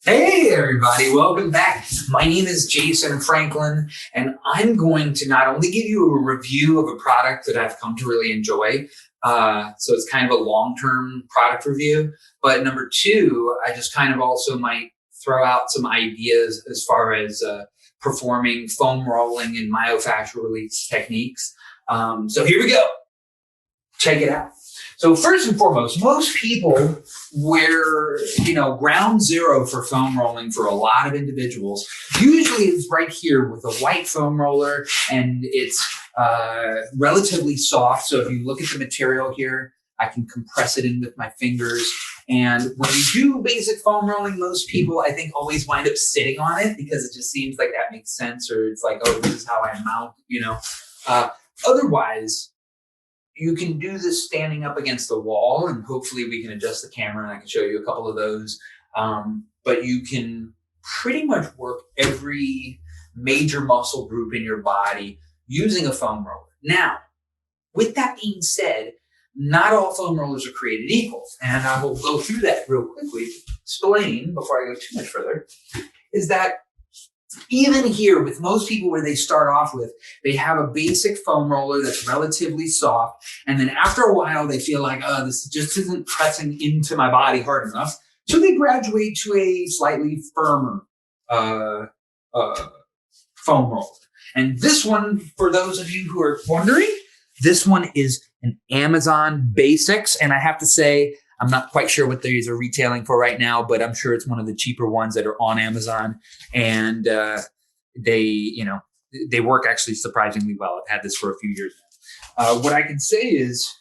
Hey everybody, welcome back. My name is Jason Franklin, and I'm going to not only give you a review of a product that I've come to really enjoy, so it's kind of a long-term product review, but number two, I just kind of also might throw out some ideas as far as performing foam rolling and myofascial release techniques. So here we go. Check it out. So first and foremost, most people where, ground zero for foam rolling for a lot of individuals usually is right here with a white foam roller, and it's relatively soft. So if you look at the material here, I can compress it in with my fingers. And when you do basic foam rolling, most people, I think, always wind up sitting on it because it just seems like that makes sense, or it's like, oh, this is how I mount, Otherwise, you can do this standing up against the wall, and hopefully we can adjust the camera and I can show you a couple of those. But you can pretty much work every major muscle group in your body using a foam roller. Now, with that being said, not all foam rollers are created equal. And I will go through that real quickly, explain before I go too much further, is that even here with most people where they start off with, they have a basic foam roller that's relatively soft. And then after a while, they feel like, oh, this just isn't pressing into my body hard enough. So they graduate to a slightly firmer foam roller. And this one, for those of you who are wondering, this one is an Amazon Basics. And I have to say, I'm not quite sure what these are retailing for right now, but I'm sure it's one of the cheaper ones that are on Amazon. And they work actually surprisingly well. I've had this for a few years now. What I can say is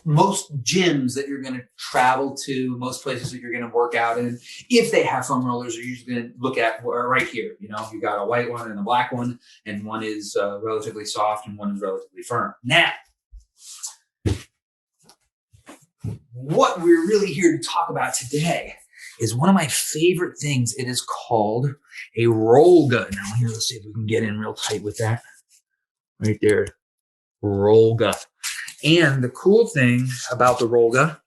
most gyms that you're going to travel to, most places that you're going to work out in, if they have foam rollers, you're usually going to look at right here. You got a white one and a black one, and one is relatively soft and one is relatively firm. Now, what we're really here to talk about today is one of my favorite things. It is called a Rollga. Now here, let's see if we can get in real tight with that. Right there, Rollga. And the cool thing about the Rollga,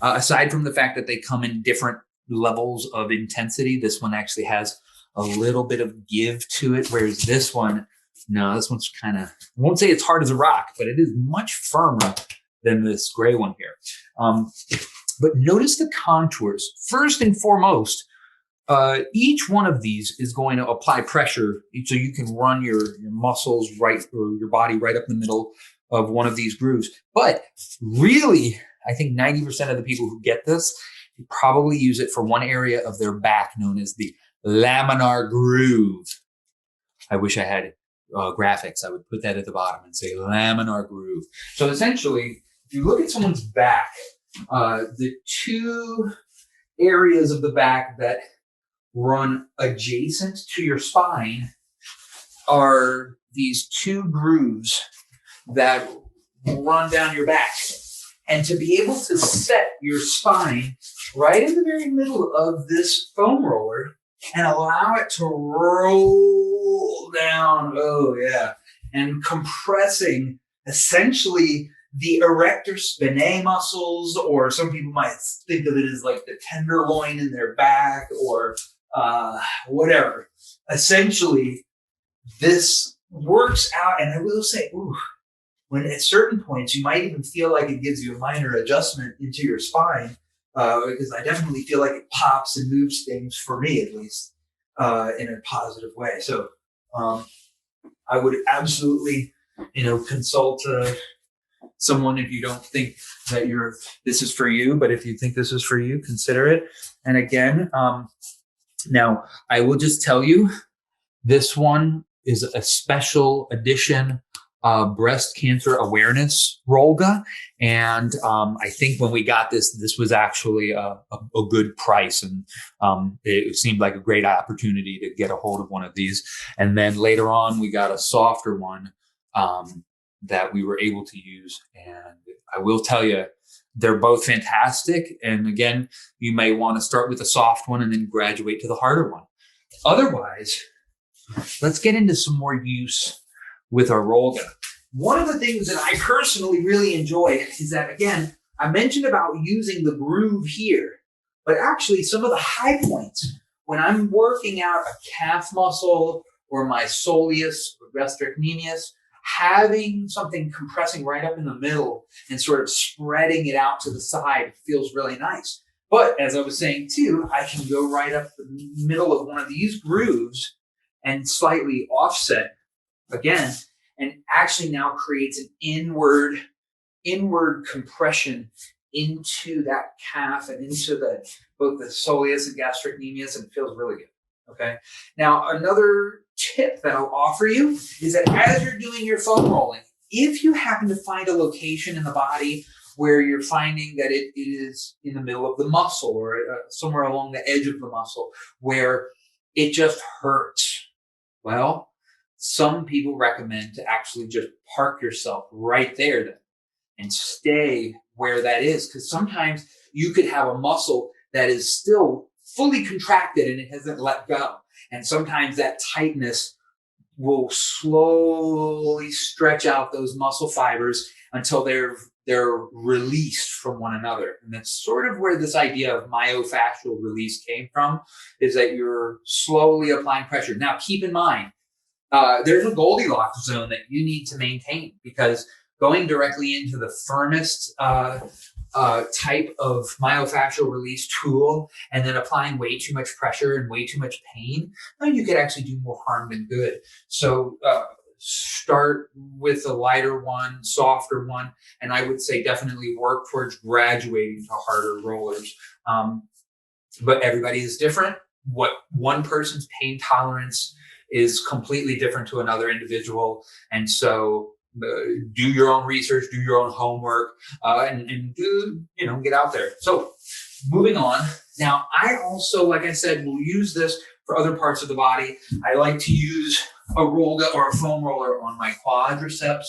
aside from the fact that they come in different levels of intensity, this one actually has a little bit of give to it, whereas this one, no, this one's kind of, I won't say it's hard as a rock, but it is much firmer than this gray one here. But notice the contours. First and foremost, each one of these is going to apply pressure so you can run your muscles right, or your body right up in the middle of one of these grooves. But really, I think 90% of the people who get this probably use it for one area of their back known as the laminar groove. I wish I had graphics. I would put that at the bottom and say laminar groove. So essentially, if you look at someone's back, the two areas of the back that run adjacent to your spine are these two grooves that run down your back. And to be able to set your spine right in the very middle of this foam roller and allow it to roll down, and compressing essentially the erector spinae muscles, or some people might think of it as like the tenderloin in their back, or whatever. Essentially, this works out, and I will say, when at certain points, you might even feel like it gives you a minor adjustment into your spine, because I definitely feel like it pops and moves things, for me at least, in a positive way. So I would absolutely, consult someone if you don't think that this is for you, but if you think this is for you, consider it. And again, now I will just tell you, this one is a special edition breast cancer awareness Rollga. And I think when we got this was actually a good price, and it seemed like a great opportunity to get a hold of one of these. And then later on, we got a softer one that we were able to use. And I will tell you, they're both fantastic. And again, you may want to start with a soft one and then graduate to the harder one. Otherwise, let's get into some more use with our Rollga. One of the things that I personally really enjoy is that, again, I mentioned about using the groove here, but actually some of the high points when I'm working out a calf muscle or my soleus or gastrocnemius, having something compressing right up in the middle and sort of spreading it out to the side feels really nice. But as I was saying too, I can go right up the middle of one of these grooves and slightly offset again, and actually now creates an inward compression into that calf and into both the soleus and gastrocnemius, and it feels really good. Okay. Now, another tip that I'll offer you is that as you're doing your foam rolling, if you happen to find a location in the body where you're finding that it is in the middle of the muscle or somewhere along the edge of the muscle where it just hurts, well, some people recommend to actually just park yourself right there then and stay where that is. Because sometimes you could have a muscle that is still fully contracted and it hasn't let go. And sometimes that tightness will slowly stretch out those muscle fibers until they're released from one another. And that's sort of where this idea of myofascial release came from, is that you're slowly applying pressure. Now, keep in mind, there's a Goldilocks zone that you need to maintain, because going directly into the firmest type of myofascial release tool and then applying way too much pressure and way too much pain, you could actually do more harm than good. So start with a lighter one, softer one, and I would say definitely work towards graduating to harder rollers. But everybody is different. What one person's pain tolerance is completely different to another individual. And so do your own research, do your own homework, and do, get out there. So moving on. Now, I also, like I said, will use this for other parts of the body. I like to use a roll gun or a foam roller on my quadriceps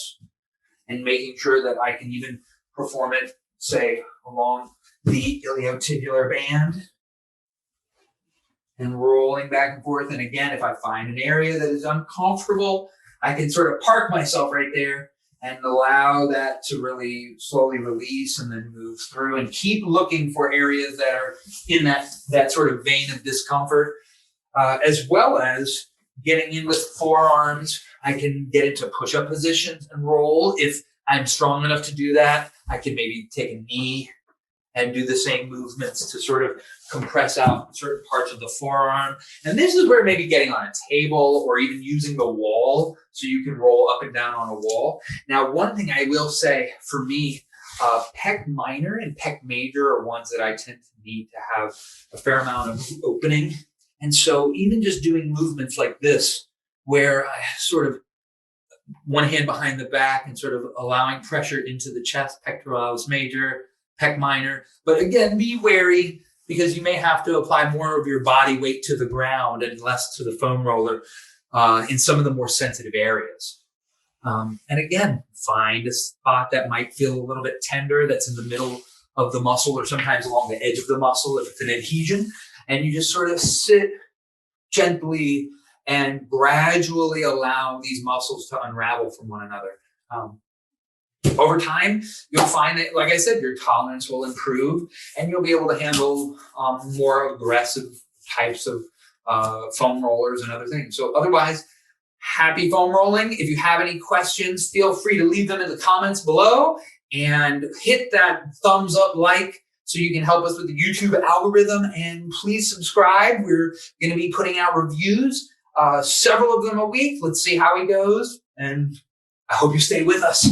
and making sure that I can even perform it, say, along the iliotibial band, and rolling back and forth. And again, if I find an area that is uncomfortable, I can sort of park myself right there and allow that to really slowly release and then move through, and keep looking for areas that are in that sort of vein of discomfort, as well as getting in with forearms. I can get into push-up positions and roll. If I'm strong enough to do that, I can maybe take a knee and do the same movements to sort of compress out certain parts of the forearm. And this is where maybe getting on a table or even using the wall so you can roll up and down on a wall. Now, one thing I will say for me, pec minor and pec major are ones that I tend to need to have a fair amount of opening. And so even just doing movements like this, where I sort of one hand behind the back and sort of allowing pressure into the chest, pectoralis major, pec minor. But again, be wary, because you may have to apply more of your body weight to the ground and less to the foam roller in some of the more sensitive areas. And again, find a spot that might feel a little bit tender, that's in the middle of the muscle or sometimes along the edge of the muscle if it's an adhesion. And you just sort of sit gently and gradually allow these muscles to unravel from one another. Over time, you'll find that, like I said, your tolerance will improve and you'll be able to handle more aggressive types of foam rollers and other things. So otherwise, happy foam rolling. If you have any questions, feel free to leave them in the comments below, and hit that thumbs up so you can help us with the YouTube algorithm. And please subscribe. We're going to be putting out reviews, several of them a week. Let's see how it goes. And I hope you stay with us.